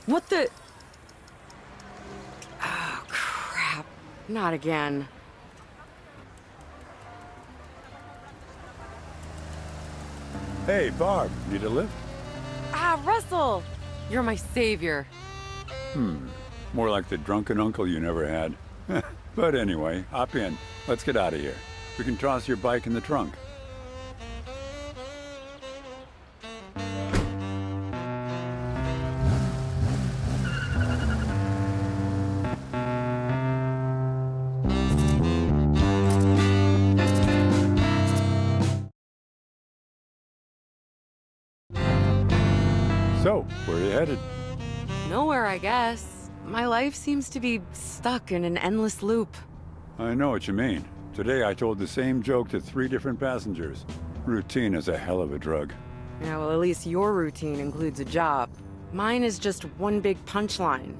What the? Oh, crap. Not again. Hey, Barb, need a lift? Ah, Russell! You're my savior. More like the drunken uncle you never had. But anyway, hop in. Let's get out of here. We can toss your bike in the trunk. So, where are you headed? Nowhere, I guess. My life seems to be stuck in an endless loop. I know what you mean. Today I told the same joke to 3 different passengers. Routine is a hell of a drug. Yeah, well, at least your routine includes a job. Mine is just one big punchline.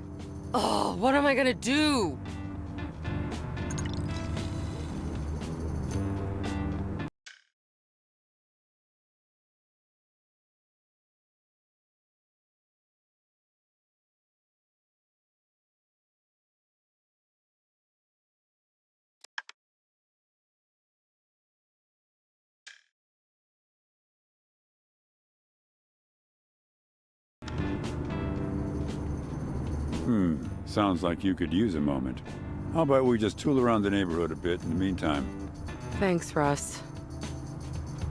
Oh, what am I gonna do? Sounds like you could use a moment. How about we just tool around the neighborhood a bit in the meantime? Thanks, Russ.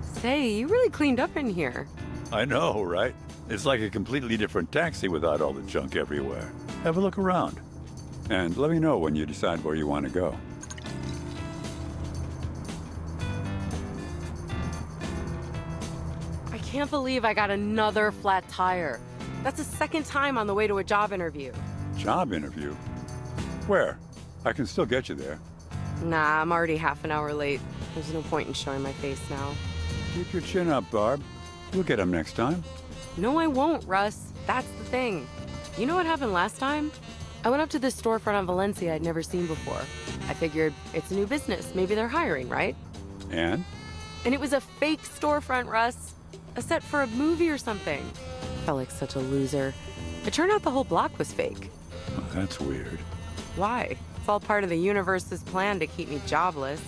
Say, you really cleaned up in here. I know, right? It's like a completely different taxi without all the junk everywhere. Have a look around. And let me know when you decide where you want to go. I can't believe I got another flat tire. That's the second time on the way to a job interview. Job interview? Where? I can still get you there. Nah, I'm already half an hour late. There's no point in showing my face now. Keep your chin up, Barb. You'll get him next time. No, I won't, Russ. That's the thing. You know what happened last time? I went up to this storefront on Valencia I'd never seen before. I figured it's a new business. Maybe they're hiring, right? And? And it was a fake storefront, Russ. A set for a movie or something. Felt like such a loser. It turned out the whole block was fake. Oh, that's weird. Why? It's all part of the universe's plan to keep me jobless.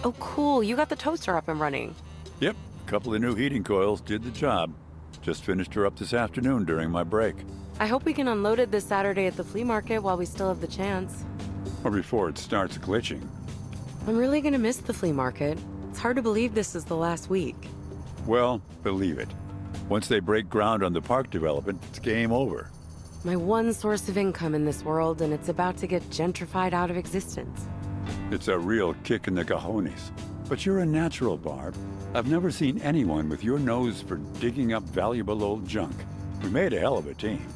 Oh, cool. You got the toaster up and running. Yep, a couple of new heating coils did the job. Just finished her up this afternoon during my break. I hope we can unload it this Saturday at the flea market while we still have the chance. Or before it starts glitching. I'm really gonna miss the flea market. It's hard to believe this is the last week. Well, believe it. Once they break ground on the park development, it's game over. My one source of income in this world, and it's about to get gentrified out of existence. It's a real kick in the cojones. But you're a natural, Barb. I've never seen anyone with your nose for digging up valuable old junk. We made a hell of a team.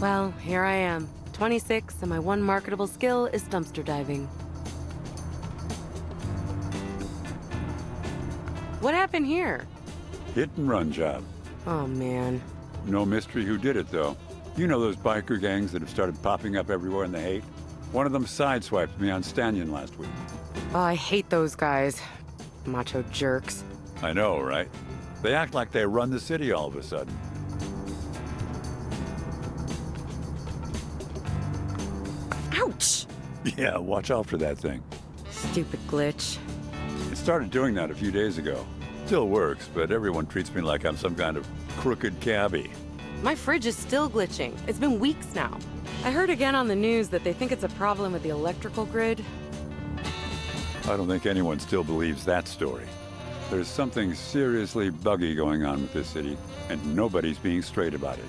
Well, here I am, 26, and my one marketable skill is dumpster diving. What happened here? Hit and run job. Oh, man. No mystery who did it, though. You know those biker gangs that have started popping up everywhere in the hate? One of them sideswiped me on Stannion last week. Oh, I hate those guys. Macho jerks. I know, right? They act like they run the city all of a sudden. Ouch! Yeah, watch out for that thing. Stupid glitch. It started doing that a few days ago. Still works, but everyone treats me like I'm some kind of crooked cabbie. My fridge is still glitching. It's been weeks now. I heard again on the news that they think it's a problem with the electrical grid. I don't think anyone still believes that story. There's something seriously buggy going on with this city, and nobody's being straight about it.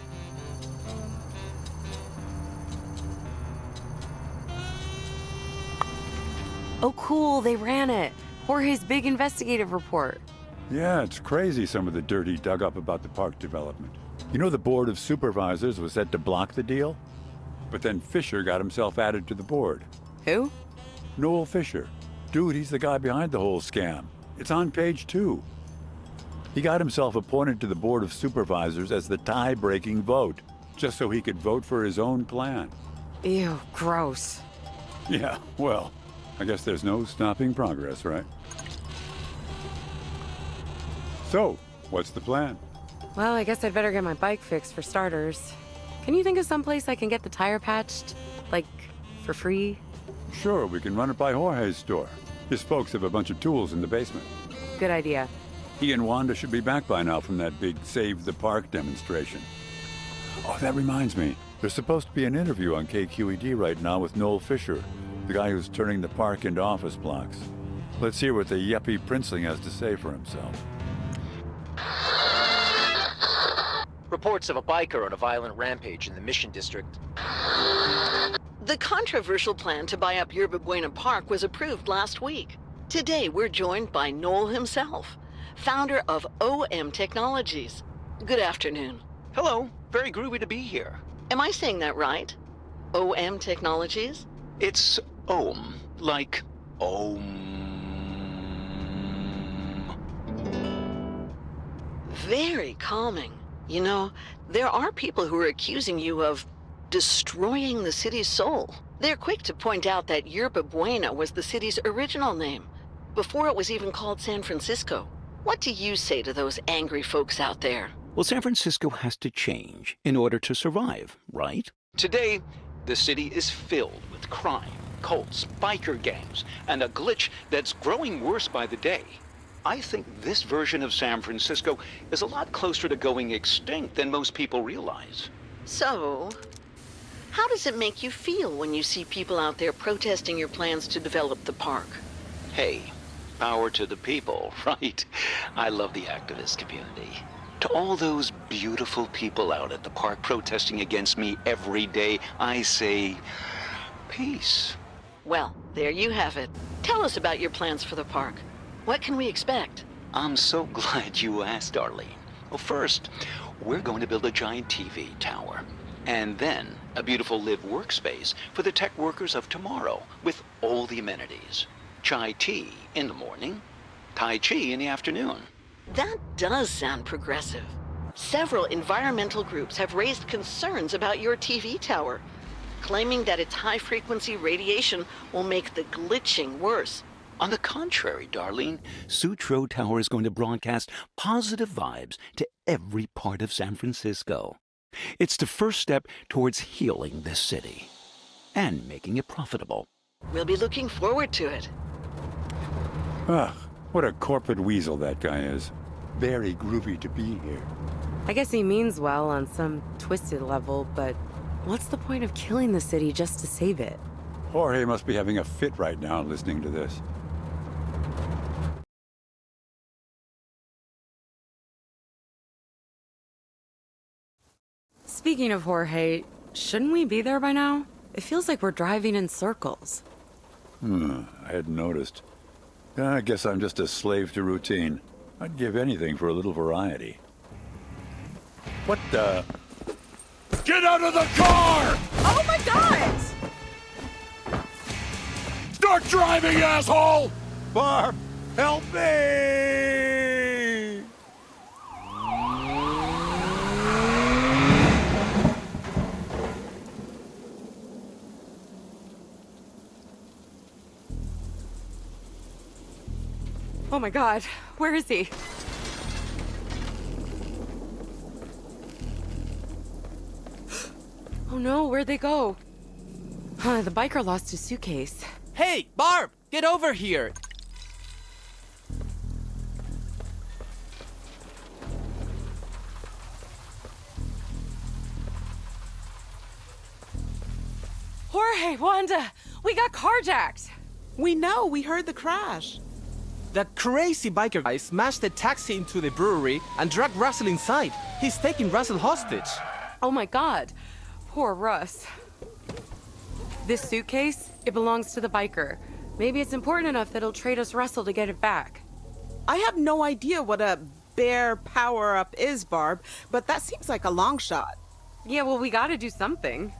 Oh, cool, they ran it. Jorge's big investigative report. Yeah, it's crazy some of the dirt he dug up about the park development. You know the board of supervisors was set to block the deal? But then Fisher got himself added to the board. Who? Noel Fisher. Dude, he's the guy behind the whole scam. It's on page 2. He got himself appointed to the board of supervisors as the tie-breaking vote, just so he could vote for his own plan. Ew, gross. Yeah, well, I guess there's no stopping progress, right? So, what's the plan? Well, I guess I'd better get my bike fixed for starters. Can you think of someplace I can get the tire patched? Like, for free? Sure, we can run it by Jorge's store. His folks have a bunch of tools in the basement. Good idea. He and Wanda should be back by now from that big Save the Park demonstration. Oh, that reminds me. There's supposed to be an interview on KQED right now with Noel Fisher, the guy who's turning the park into office blocks. Let's hear what the yuppie princeling has to say for himself. Reports of a biker on a violent rampage in the Mission District. The controversial plan to buy up Yerba Buena Park was approved last week. Today, we're joined by Noel himself, founder of OM Technologies. Good afternoon. Hello, very groovy to be here. Am I saying that right? OM Technologies? It's Om, like Om. Very calming. You know, there are people who are accusing you of destroying the city's soul. They're quick to point out that Yerba Buena was the city's original name, before it was even called San Francisco. What do you say to those angry folks out there? Well, San Francisco has to change in order to survive, right? Today, the city is filled with crime, cults, biker gangs, and a glitch that's growing worse by the day. I think this version of San Francisco is a lot closer to going extinct than most people realize. So, how does it make you feel when you see people out there protesting your plans to develop the park? Hey, power to the people, right? I love the activist community. To all those beautiful people out at the park protesting against me every day, I say, peace. Well, there you have it. Tell us about your plans for the park. What can we expect? I'm so glad you asked, Darlene. Well, first, we're going to build a giant TV tower. And then a beautiful live workspace for the tech workers of tomorrow with all the amenities. Chai tea in the morning, Tai Chi in the afternoon. That does sound progressive. Several environmental groups have raised concerns about your TV tower, claiming that its high-frequency radiation will make the glitching worse. On the contrary, Darlene, Sutro Tower is going to broadcast positive vibes to every part of San Francisco. It's the first step towards healing this city and making it profitable. We'll be looking forward to it. Ugh, what a corporate weasel that guy is. Very groovy to be here. I guess he means well on some twisted level, but what's the point of killing the city just to save it? Jorge must be having a fit right now listening to this. Speaking of Jorge, shouldn't we be there by now? It feels like we're driving in circles. I hadn't noticed. I guess I'm just a slave to routine. I'd give anything for a little variety. What the? Get out of the car! Oh my God! Start driving, asshole! Barb, help me! Oh my God, where is he? Oh no, where'd they go? The biker lost his suitcase. Hey, Barb! Get over here! Jorge, Wanda, we got carjacked! We know, we heard the crash. The crazy biker guy smashed the taxi into the brewery and dragged Russell inside. He's taking Russell hostage. Oh my God, poor Russ. This suitcase, it belongs to the biker. Maybe it's important enough that he'll trade us Russell to get it back. I have no idea what a bear power-up is, Barb, but that seems like a long shot. Yeah, well, we gotta do something.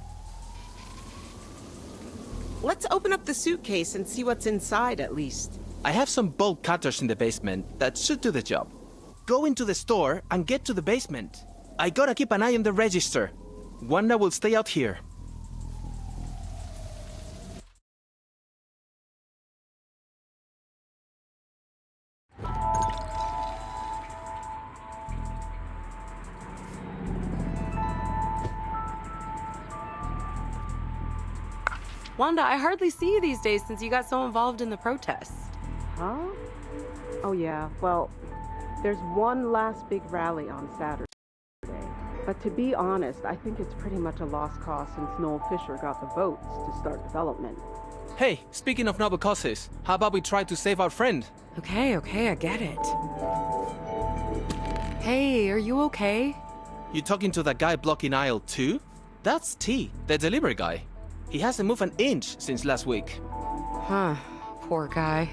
Let's open up the suitcase and see what's inside at least. I have some bolt cutters in the basement that should do the job. Go into the store and get to the basement. I gotta keep an eye on the register. Wanda will stay out here. Wanda, I hardly see you these days since you got so involved in the protests. Huh? Oh yeah, well, there's one last big rally on Saturday. But to be honest, I think it's pretty much a lost cause since Noel Fisher got the votes to start development. Hey, speaking of noble causes, how about we try to save our friend? Okay, I get it. Hey, are you okay? You talking to that guy blocking aisle 2? That's T, the delivery guy. He hasn't moved an inch since last week. Huh, poor guy.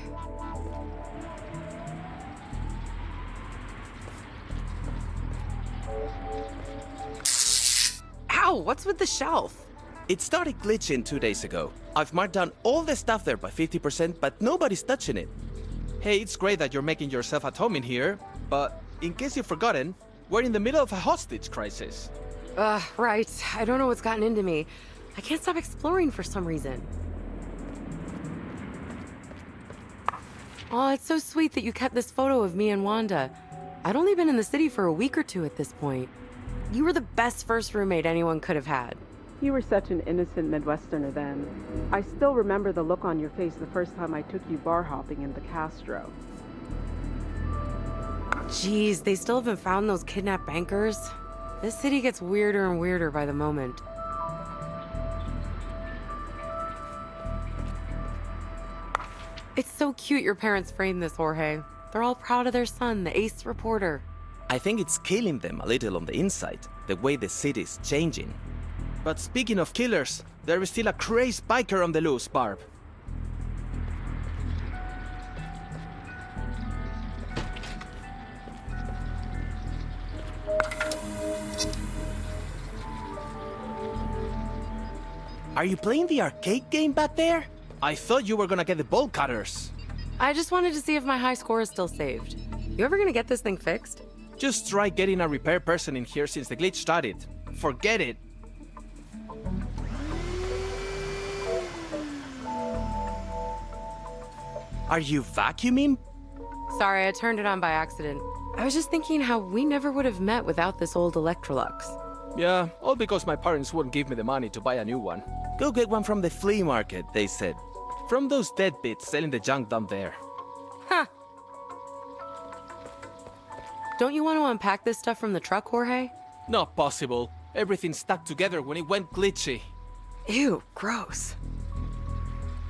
Ow, what's with the shelf? It started glitching 2 days ago. I've marked down all the stuff there by 50%, but nobody's touching it. Hey, it's great that you're making yourself at home in here, but in case you've forgotten, we're in the middle of a hostage crisis. Right. I don't know what's gotten into me. I can't stop exploring for some reason. Oh, it's so sweet that you kept this photo of me and Wanda. I'd only been in the city for a week or two at this point. You were the best first roommate anyone could have had. You were such an innocent Midwesterner then. I still remember the look on your face the first time I took you bar hopping in the Castro. Jeez, they still haven't found those kidnapped bankers? This city gets weirder and weirder by the moment. It's so cute your parents framed this, Jorge. They're all proud of their son, the ace reporter. I think it's killing them a little on the inside, the way the city's changing. But speaking of killers, there is still a crazy biker on the loose, Barb. Are you playing the arcade game back there? I thought you were gonna get the bolt cutters. I just wanted to see if my high score is still saved. You ever gonna get this thing fixed? Just try getting a repair person in here since the glitch started. Forget it. Are you vacuuming? Sorry, I turned it on by accident. I was just thinking how we never would have met without this old Electrolux. Yeah, all because my parents wouldn't give me the money to buy a new one. Go get one from the flea market, they said. From those deadbeats selling the junk down there. Huh. Don't you want to unpack this stuff from the truck, Jorge? Not possible. Everything stuck together when it went glitchy. Ew, gross.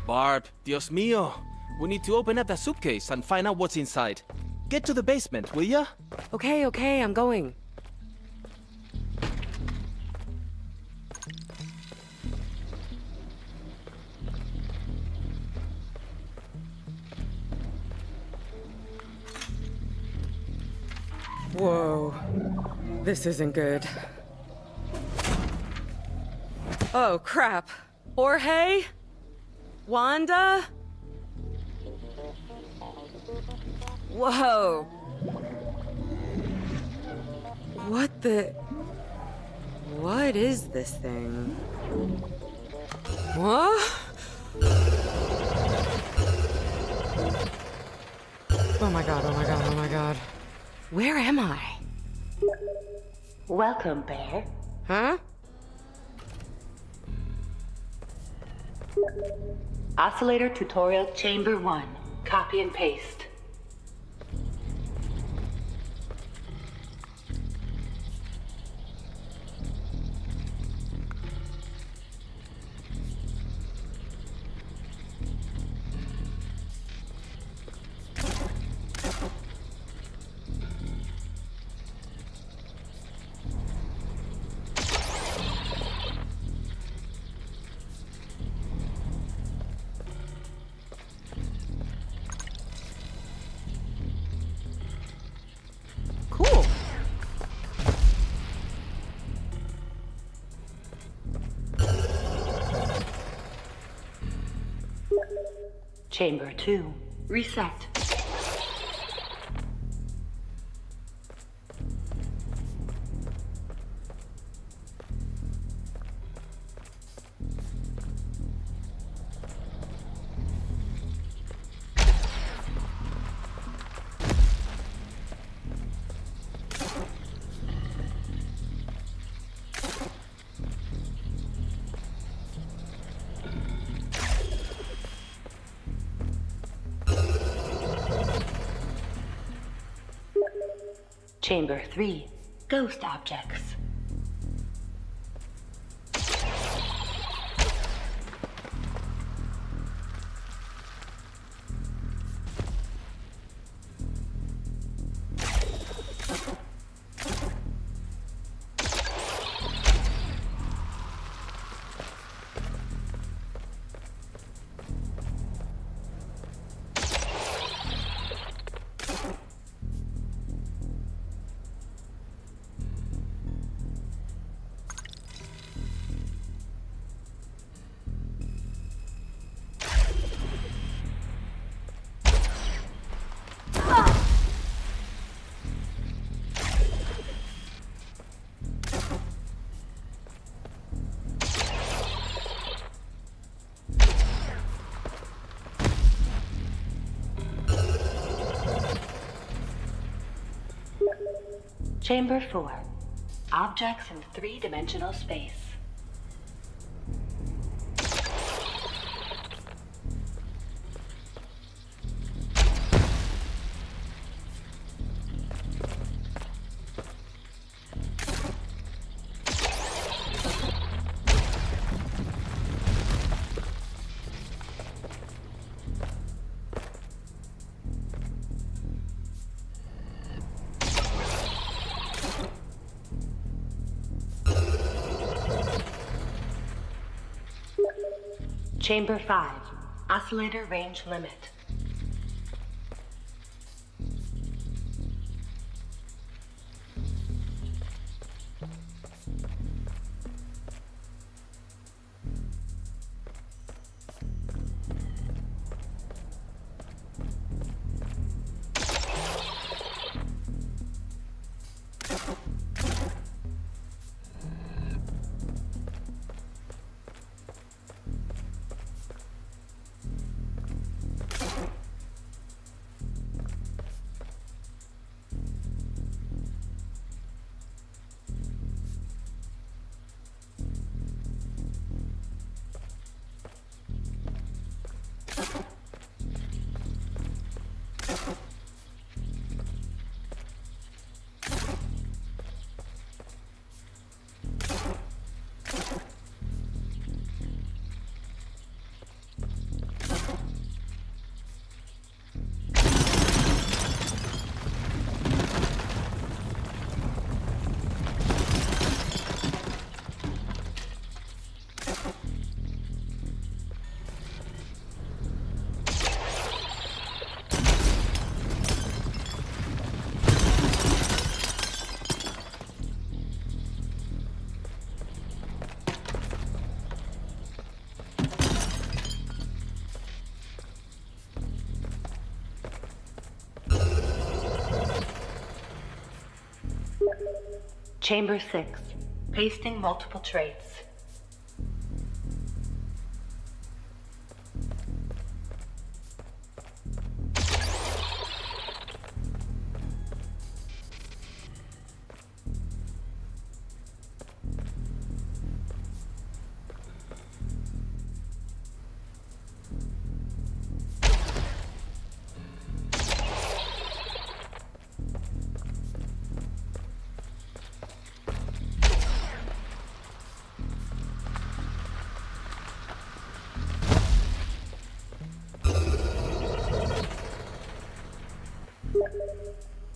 Barb, Dios mío. We need to open up the suitcase and find out what's inside. Get to the basement, will ya? Okay, I'm going. Whoa, this isn't good. Oh, crap. Jorge? Wanda? Whoa. What is this thing? What? Oh my god. Where am I? Welcome, Bear. Huh? Oscillator tutorial chamber 1. Copy and paste. Cool. Chamber 2. Reset. Chamber 3. Ghost objects. Chamber 4. Objects in three-dimensional space. Chamber 5. Oscillator range limit. Chamber 6. Pasting multiple traits.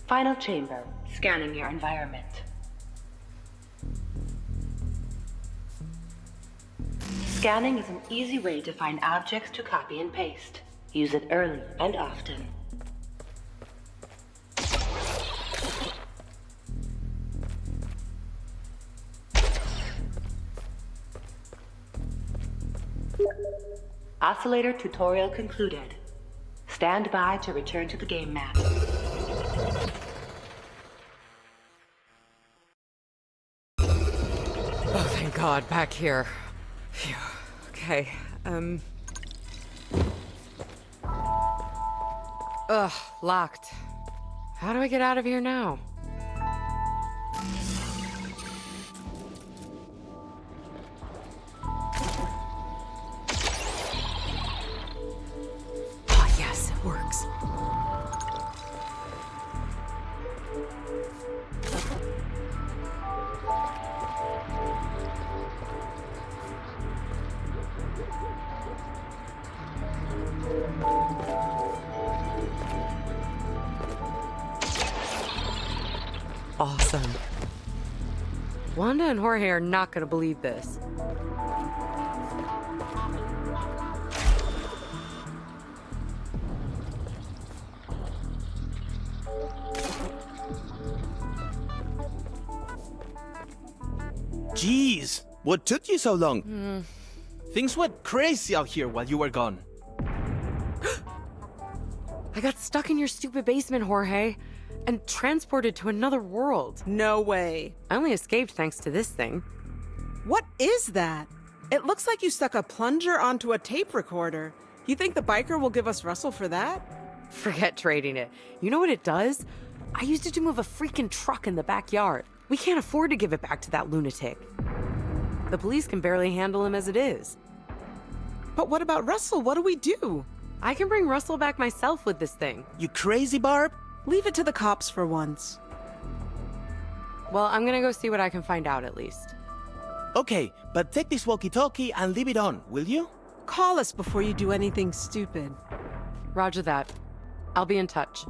Final chamber, scanning your environment. Scanning is an easy way to find objects to copy and paste. Use it early and often. Oscillator tutorial concluded. Stand by to return to the game map. Oh, thank God, back here. Phew. Okay, Ugh, locked. How do I get out of here now? Oh, yes, it works. awesome. Wanda and Jorge are not gonna believe this. Jeez, what took you so long? Things went crazy out here while you were gone. I got stuck in your stupid basement, Jorge, and transported to another world. No way. I only escaped thanks to this thing. What is that? It looks like you stuck a plunger onto a tape recorder. You think the biker will give us Russell for that? Forget trading it. You know what it does? I used it to move a freaking truck in the backyard. We can't afford to give it back to that lunatic. The police can barely handle him as it is. But what about Russell? What do we do? I can bring Russell back myself with this thing. You crazy, Barb? Leave it to the cops for once. Well, I'm gonna go see what I can find out at least. Okay, but take this walkie-talkie and leave it on, will you? Call us before you do anything stupid. Roger that. I'll be in touch.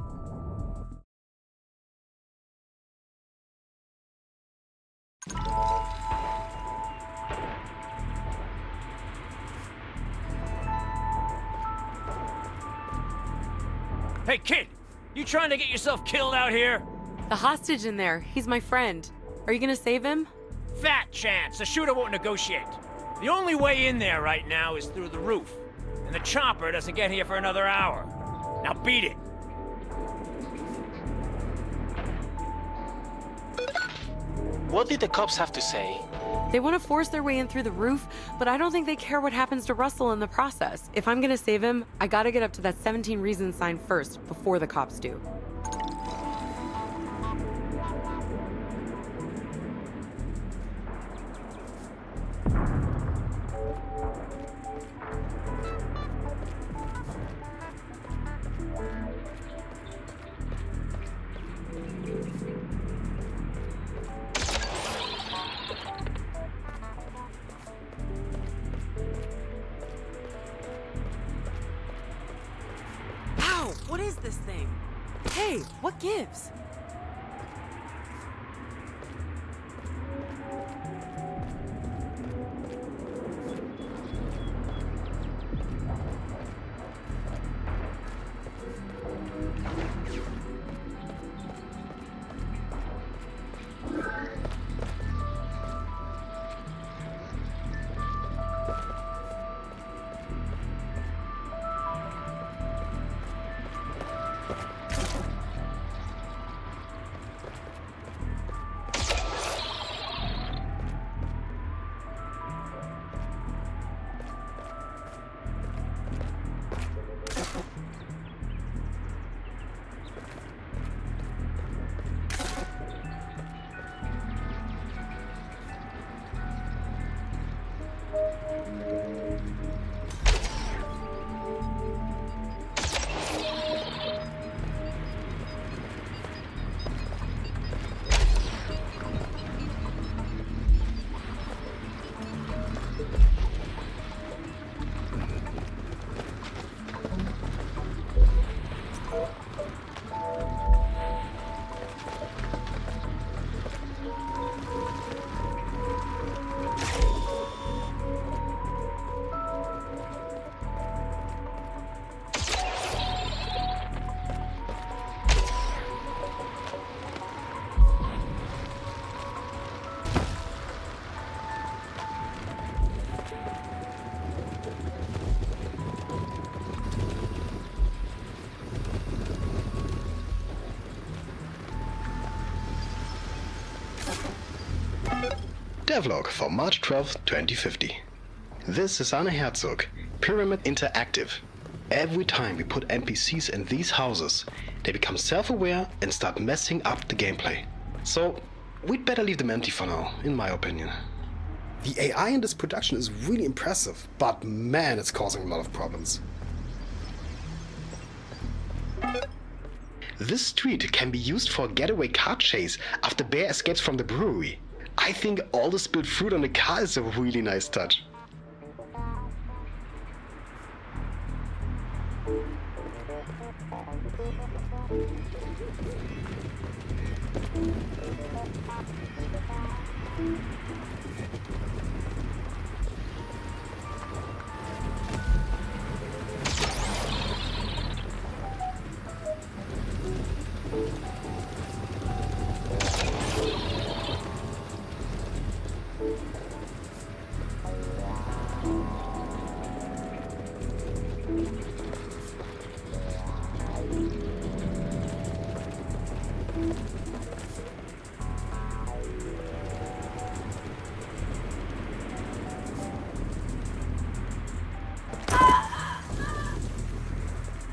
Hey, kid! You trying to get yourself killed out here? The hostage in there, he's my friend. Are you gonna save him? Fat chance. The shooter won't negotiate. The only way in there right now is through the roof. And the chopper doesn't get here for another hour. Now beat it. What did the cops have to say? They want to force their way in through the roof, but I don't think they care what happens to Russell in the process. If I'm gonna save him, I gotta get up to that 17 reasons sign first, before the cops do. Ow! What is this thing? Hey, what gives? Devlog for March 12, 2050. This is Anna Herzog, Pyramid Interactive. Every time we put NPCs in these houses, they become self-aware and start messing up the gameplay. So, we'd better leave them empty for now, in my opinion. The AI in this production is really impressive, but man, it's causing a lot of problems. This street can be used for a getaway car chase after Bear escapes from the brewery. I think all the spilled fruit on the car is a really nice touch.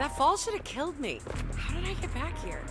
That fall should have killed me. How did I get back here?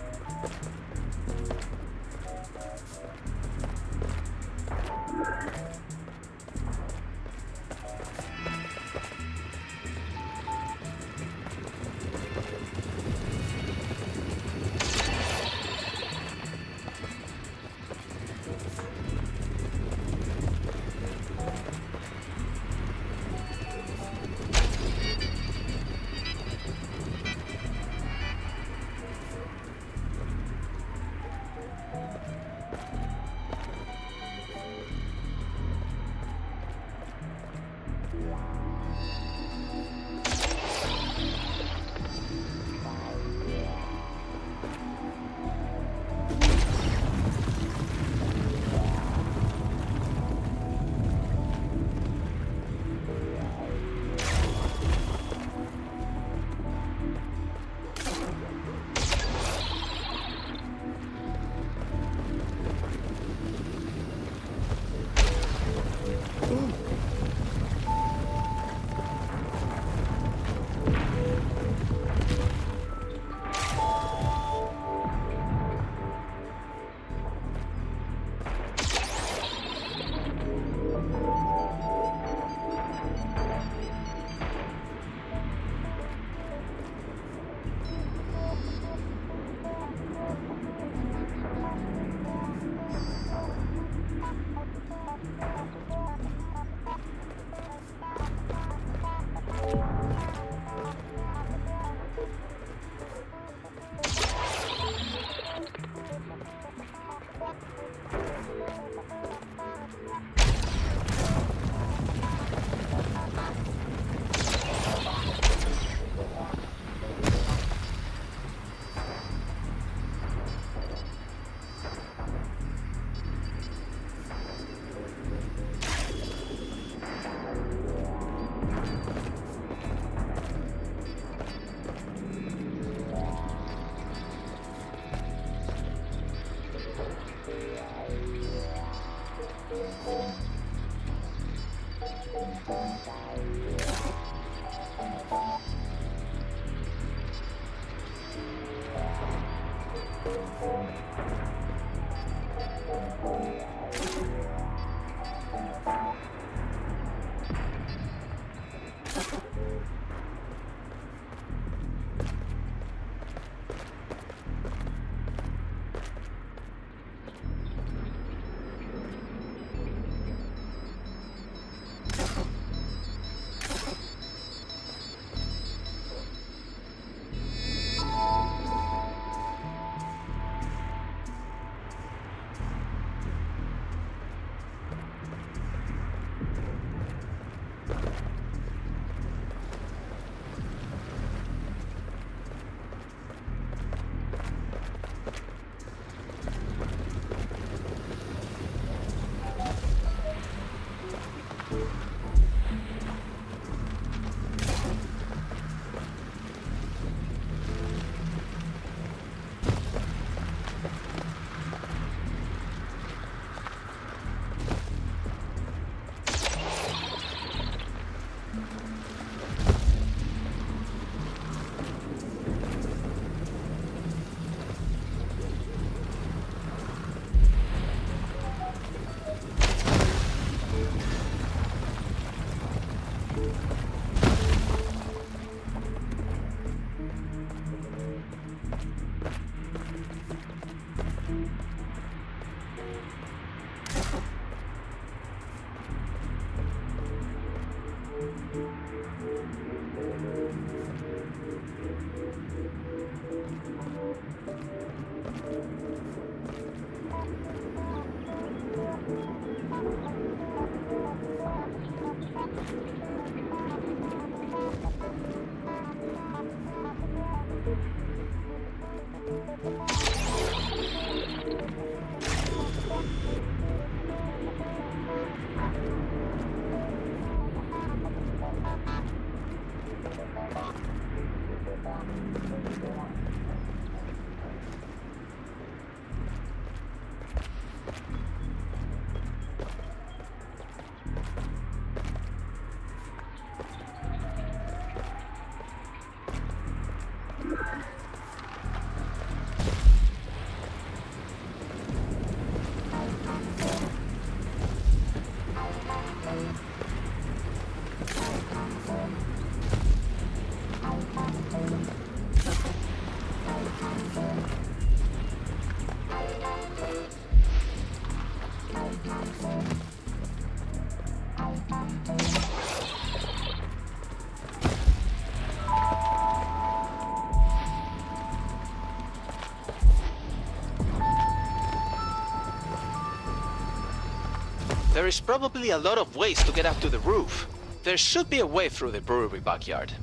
There is probably a lot of ways to get up to the roof. There should be a way through the brewery backyard.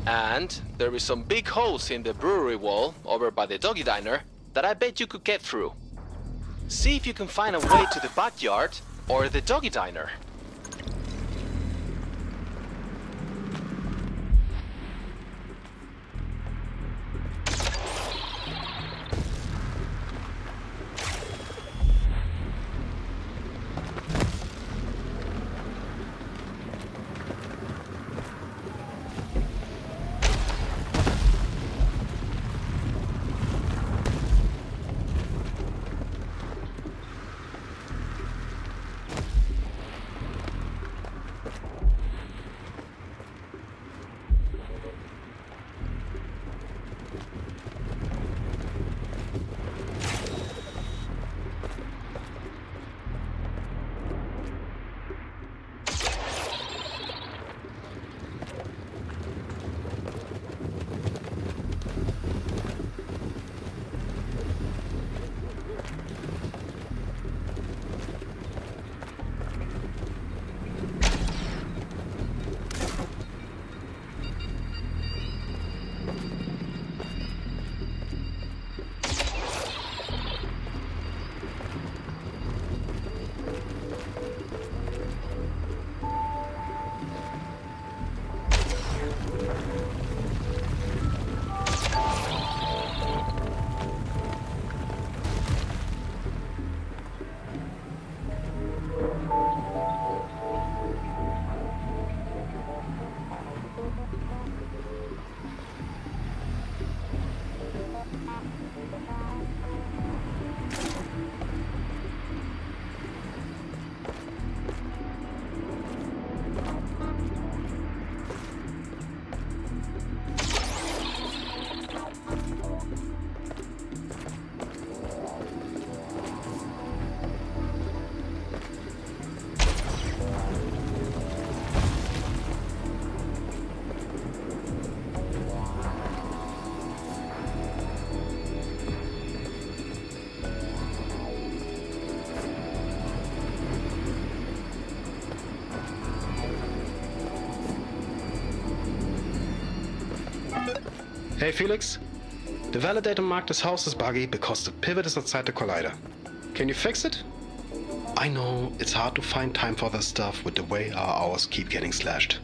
And there is some big holes in the brewery wall over by the doggy diner that I bet you could get through. See if you can find a way to the backyard or the doggy diner. Hey Felix, the validator marked this house as buggy because the pivot is outside the collider. Can you fix it? I know it's hard to find time for this stuff with the way our hours keep getting slashed.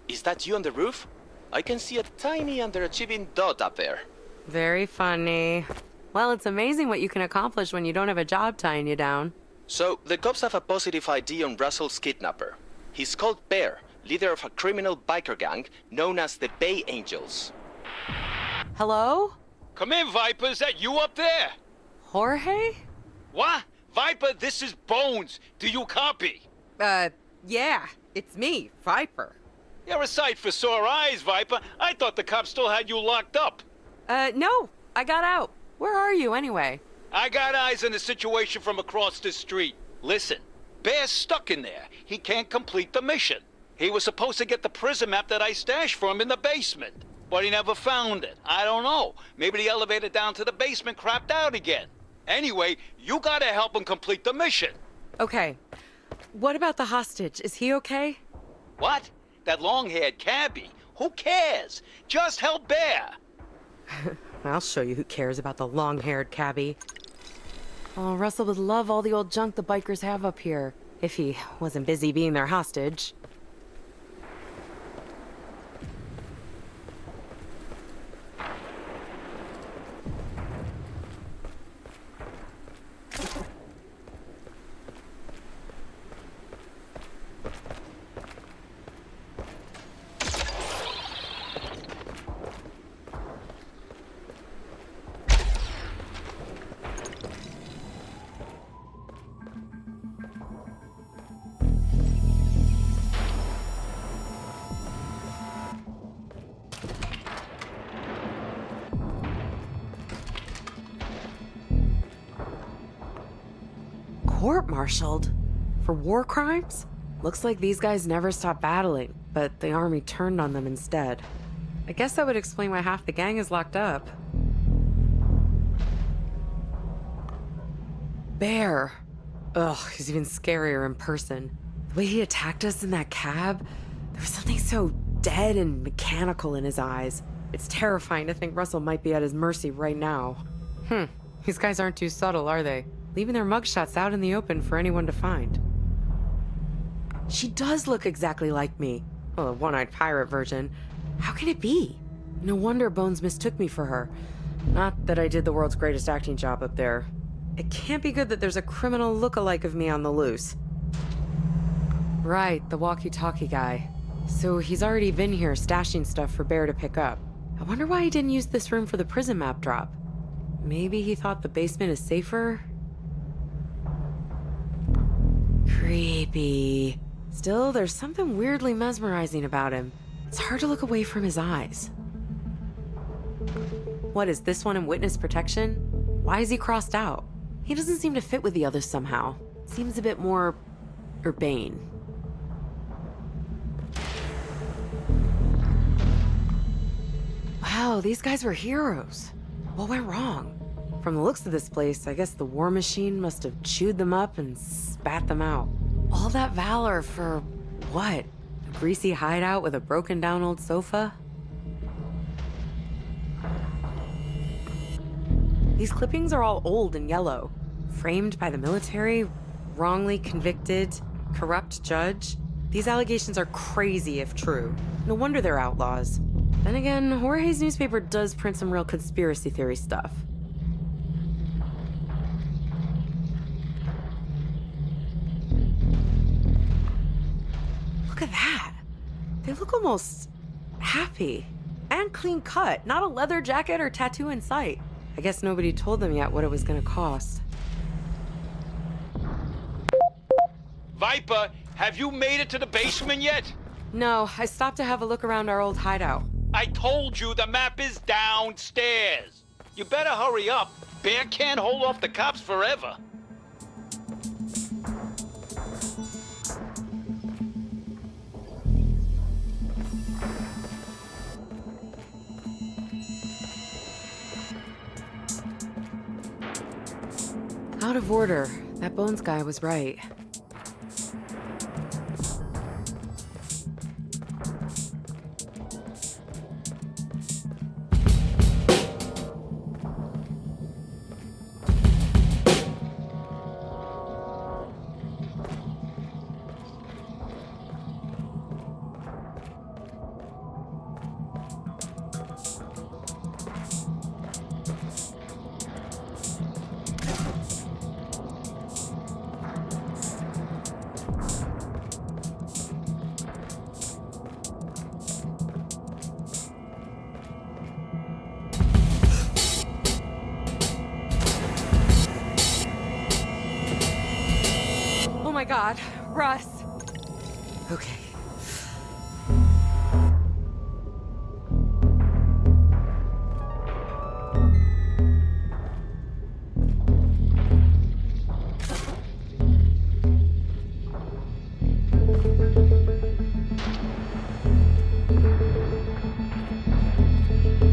Is that you on the roof? I can see a tiny underachieving dot up there. Very funny. Well, it's amazing what you can accomplish when you don't have a job tying you down. So, the cops have a positive ID on Russell's kidnapper. He's called Bear, leader of a criminal biker gang known as the Bay Angels. Hello? Come in, Viper. Is that you up there? Jorge? What? Viper, this is Bones. Do you copy? Yeah, it's me, Viper. You're a sight for sore eyes, Viper. I thought the cops still had you locked up. No, I got out. Where are you, anyway? I got eyes on the situation from across the street. Listen, Bear's stuck in there. He can't complete the mission. He was supposed to get the prison map that I stashed for him in the basement, but he never found it. I don't know. Maybe the elevator down to the basement crapped out again. Anyway, you gotta help him complete the mission. Okay. What about the hostage? Is he okay? What? That long-haired cabbie? Who cares? Just help Bear. I'll show you who cares about the long-haired cabbie. Oh, Russell would love all the old junk the bikers have up here, if he wasn't busy being their hostage. Court-martialed? For war crimes? Looks like these guys never stopped battling, but the army turned on them instead. I guess that would explain why half the gang is locked up. Bear. Ugh, he's even scarier in person. The way he attacked us in that cab, there was something so dead and mechanical in his eyes. It's terrifying to think Russell might be at his mercy right now. These guys aren't too subtle, are they? Leaving their mugshots out in the open for anyone to find. She does look exactly like me. Well, a one-eyed pirate version. How can it be? No wonder Bones mistook me for her. Not that I did the world's greatest acting job up there. It can't be good that there's a criminal look-alike of me on the loose. Right, the walkie-talkie guy. So he's already been here stashing stuff for Bear to pick up. I wonder why he didn't use this room for the prison map drop. Maybe he thought the basement is safer? Creepy. Still, there's something weirdly mesmerizing about him. It's hard to look away from his eyes. What, is this one in witness protection? Why is he crossed out? He doesn't seem to fit with the others somehow. Seems a bit more urbane. Wow, these guys were heroes. What went wrong? From the looks of this place, I guess the war machine must have chewed them up and spat them out. All that valor for what? A greasy hideout with a broken down old sofa? These clippings are all old and yellow. Framed by the military, wrongly convicted, corrupt judge. These allegations are crazy if true. No wonder they're outlaws. Then again, Jorge's newspaper does print some real conspiracy theory stuff. Look at that. They look almost happy. And clean cut. Not a leather jacket or tattoo in sight. I guess nobody told them yet what it was gonna cost. Viper, have you made it to the basement yet? No, I stopped to have a look around our old hideout. I told you the map is downstairs. You better hurry up. Bear can't hold off the cops forever. Out of order. That Bones guy was right. God, Russ. Okay.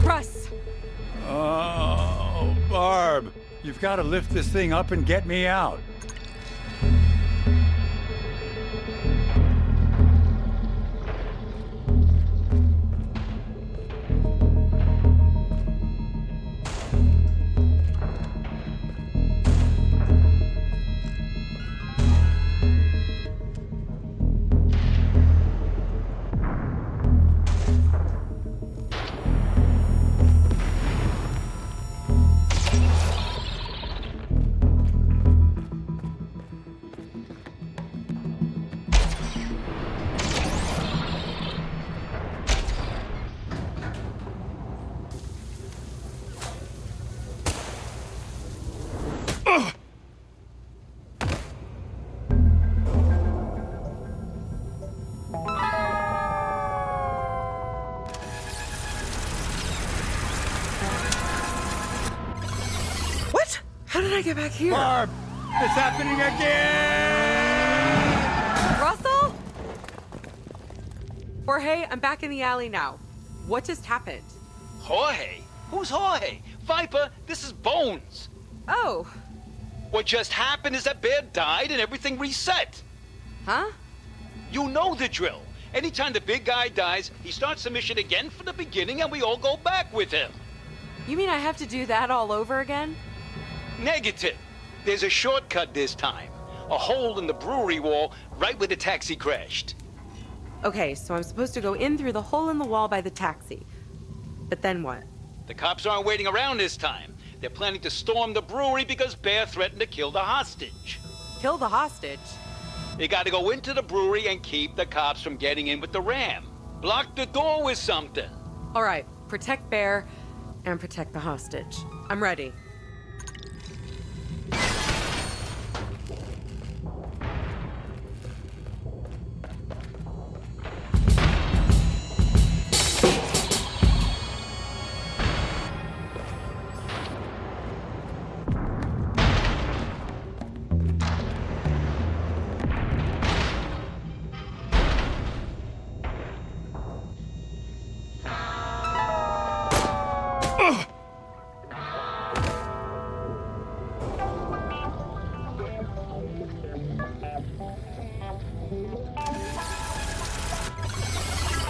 Russ! Oh, Barb, you've got to lift this thing up and get me out. What? How did I get back here? Barb, it's happening again! Russell? Jorge, I'm back in the alley now. What just happened? Jorge? Who's Jorge? Viper, this is Bones. Oh. What just happened is that Bear died and everything reset. Huh? You know the drill. Anytime the big guy dies, he starts the mission again from the beginning and we all go back with him. You mean I have to do that all over again? Negative. There's a shortcut this time. A hole in the brewery wall right where the taxi crashed. Okay, so I'm supposed to go in through the hole in the wall by the taxi. But then what? The cops aren't waiting around this time. They're planning to storm the brewery because Bear threatened to kill the hostage. Kill the hostage? They gotta go into the brewery and keep the cops from getting in with the ram. Block the door with something. All right, protect Bear and protect the hostage. I'm ready.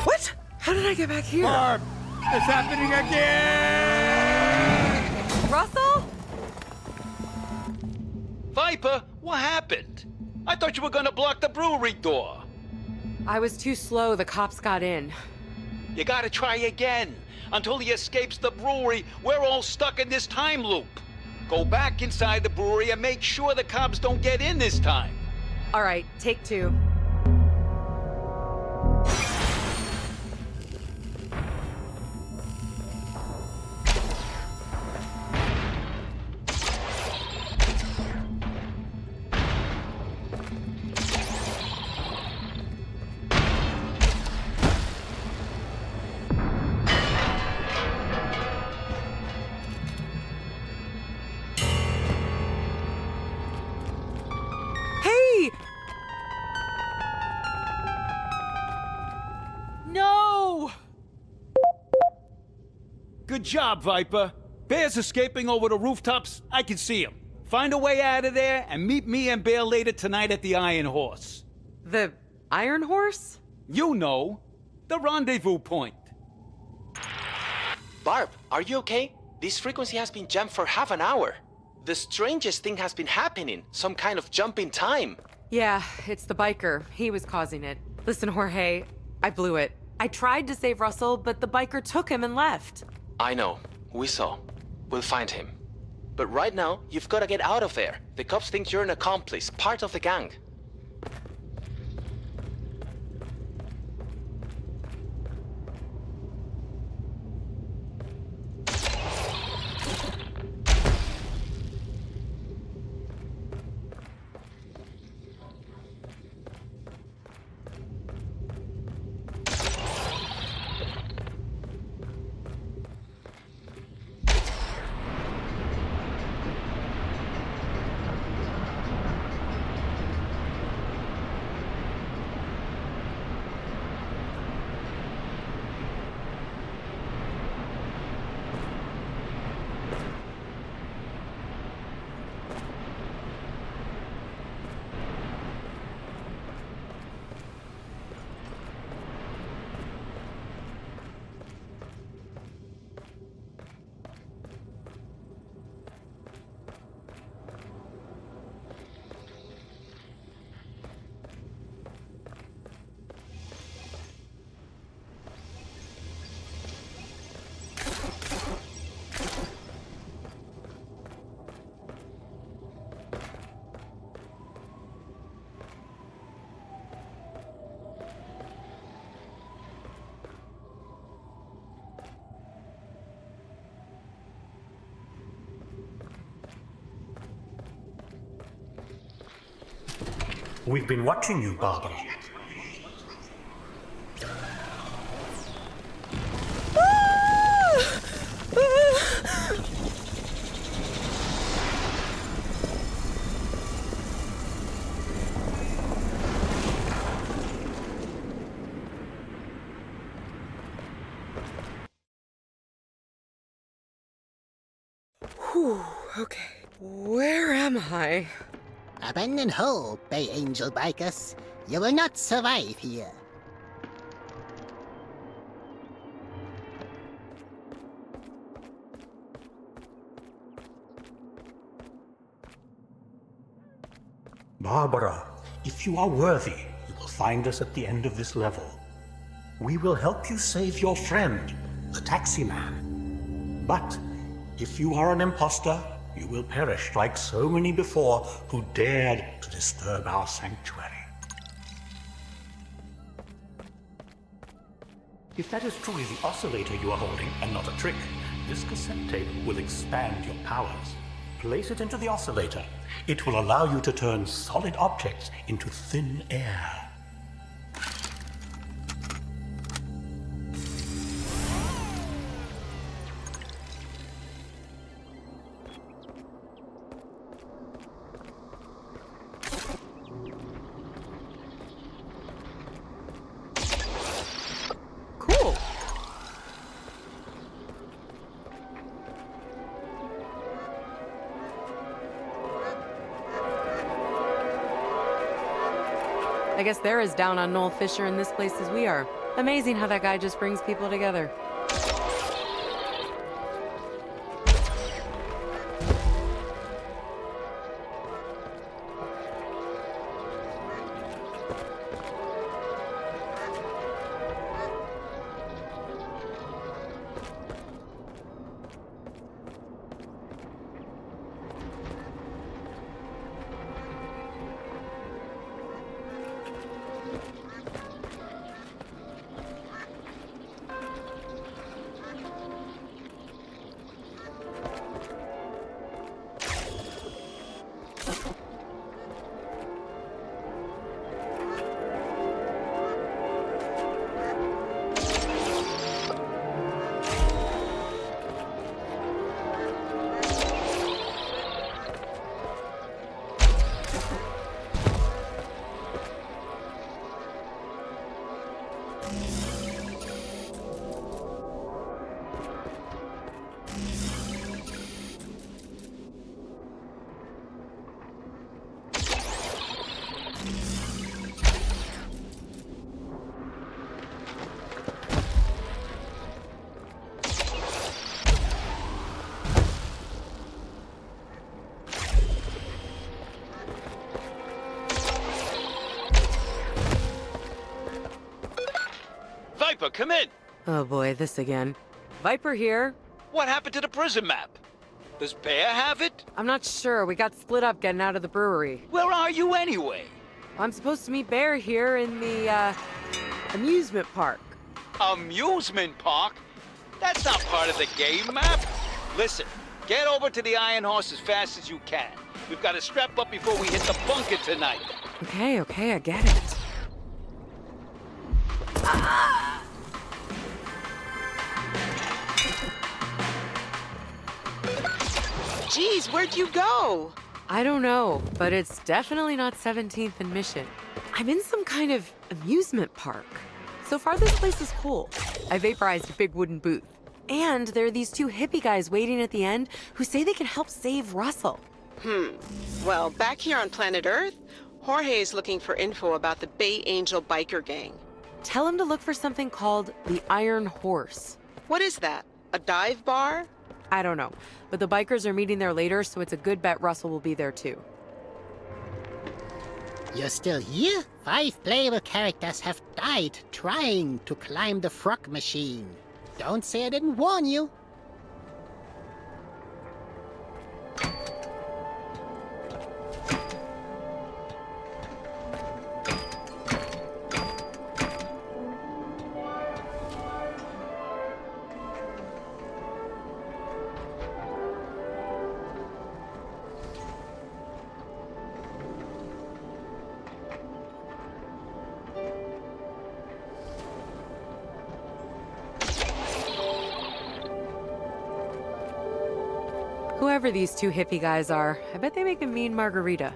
What? How did I get back here? Barb, it's happening again! Russell? Viper, what happened? I thought you were gonna block the brewery door. I was too slow. The cops got in. You gotta try again. Until he escapes the brewery, we're all stuck in this time loop. Go back inside the brewery and make sure the cops don't get in this time. All right, take two. Hey! No! Good job, Viper. Bear's escaping over the rooftops. I can see him. Find a way out of there and meet me and Bear later tonight at the Iron Horse. The Iron Horse? You know, the rendezvous point. Barb, are you okay? This frequency has been jammed for half an hour. The strangest thing has been happening. Some kind of jump in time. Yeah, it's the biker. He was causing it. Listen, Jorge, I blew it. I tried to save Russell, but the biker took him and left. I know. We saw. We'll find him. But right now, you've got to get out of there. The cops think you're an accomplice, part of the gang. We've been watching you, Barbara. Whew, okay. Where am I? Abandon hope, Bay Angel Bikers. You will not survive here. Barbara, if you are worthy, you will find us at the end of this level. We will help you save your friend, the taxi man. But if you are an imposter, you will perish like so many before who dared to disturb our sanctuary. If that is truly the oscillator you are holding and not a trick, this cassette tape will expand your powers. Place it into the oscillator. It will allow you to turn solid objects into thin air. Cool. I guess they're as down on Noel Fisher in this place as we are. Amazing how that guy just brings people together. Viper, come in! Oh boy, this again. Viper here. What happened to the prison map? Does Bear have it? I'm not sure. We got split up getting out of the brewery. Where are you anyway? I'm supposed to meet Bear here in the, amusement park. Amusement park? That's not part of the game map. Listen, get over to the Iron Horse as fast as you can. We've got to strap up before we hit the bunker tonight. Okay, I get it. Geez, where'd you go? I don't know, but it's definitely not 17th and Mission. I'm in some kind of amusement park. So far, this place is cool. I vaporized a big wooden booth. And there are these two hippie guys waiting at the end who say they can help save Russell. Well, back here on planet Earth, Jorge is looking for info about the Bay Angel biker gang. Tell him to look for something called the Iron Horse. What is that? A dive bar? I don't know, but the bikers are meeting there later, so it's a good bet Russell will be there too. You're still here? 5 playable characters have died trying to climb the frog machine. Don't say I didn't warn you. Whoever these two hippie guys are, I bet they make a mean margarita.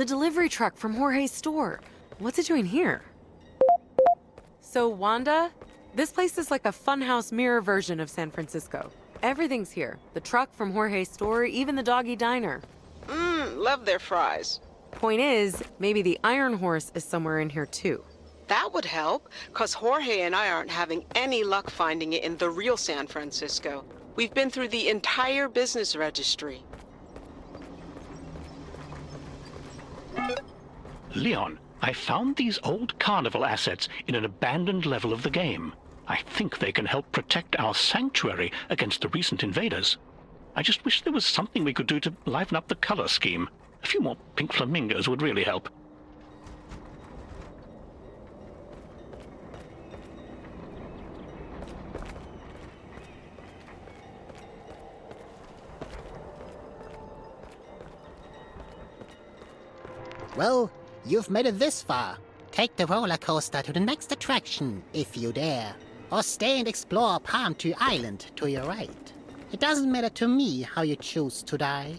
The delivery truck from Jorge's store. What's it doing here? So, Wanda, this place is like a funhouse mirror version of San Francisco. Everything's here. The truck from Jorge's store, even the doggy diner. Love their fries. Point is, maybe the Iron Horse is somewhere in here too. That would help, because Jorge and I aren't having any luck finding it in the real San Francisco. We've been through the entire business registry. Leon, I found these old carnival assets in an abandoned level of the game. I think they can help protect our sanctuary against the recent invaders. I just wish there was something we could do to liven up the color scheme. A few more pink flamingos would really help. Well, you've made it this far. Take the roller coaster to the next attraction, if you dare. Or stay and explore Palm Tree Island to your right. It doesn't matter to me how you choose to die.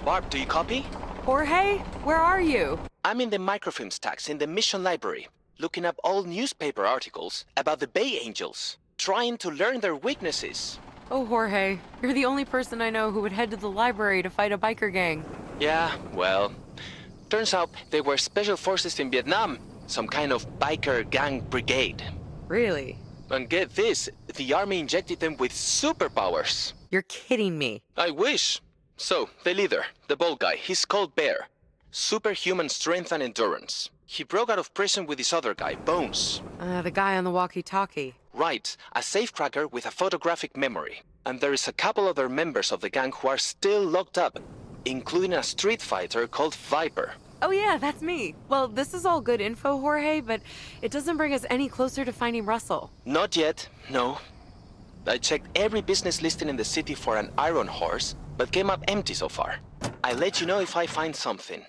Barb, do you copy? Jorge, where are you? I'm in the microfilm stacks in the mission library, looking up old newspaper articles about the Bay Angels, trying to learn their weaknesses. Oh, Jorge, you're the only person I know who would head to the library to fight a biker gang. Yeah, well, turns out they were special forces in Vietnam, some kind of biker gang brigade. Really? And get this, the army injected them with superpowers. You're kidding me. I wish. So, the leader, the bald guy, he's called Bear. Superhuman strength and endurance. He broke out of prison with this other guy, Bones. The guy on the walkie-talkie. Right, a safecracker with a photographic memory. And there is a couple other members of the gang who are still locked up, including a street fighter called Viper. Oh yeah, that's me. Well, this is all good info, Jorge, but it doesn't bring us any closer to finding Russell. Not yet, no. I checked every business listing in the city for an Iron Horse, but came up empty so far. I'll let you know if I find something.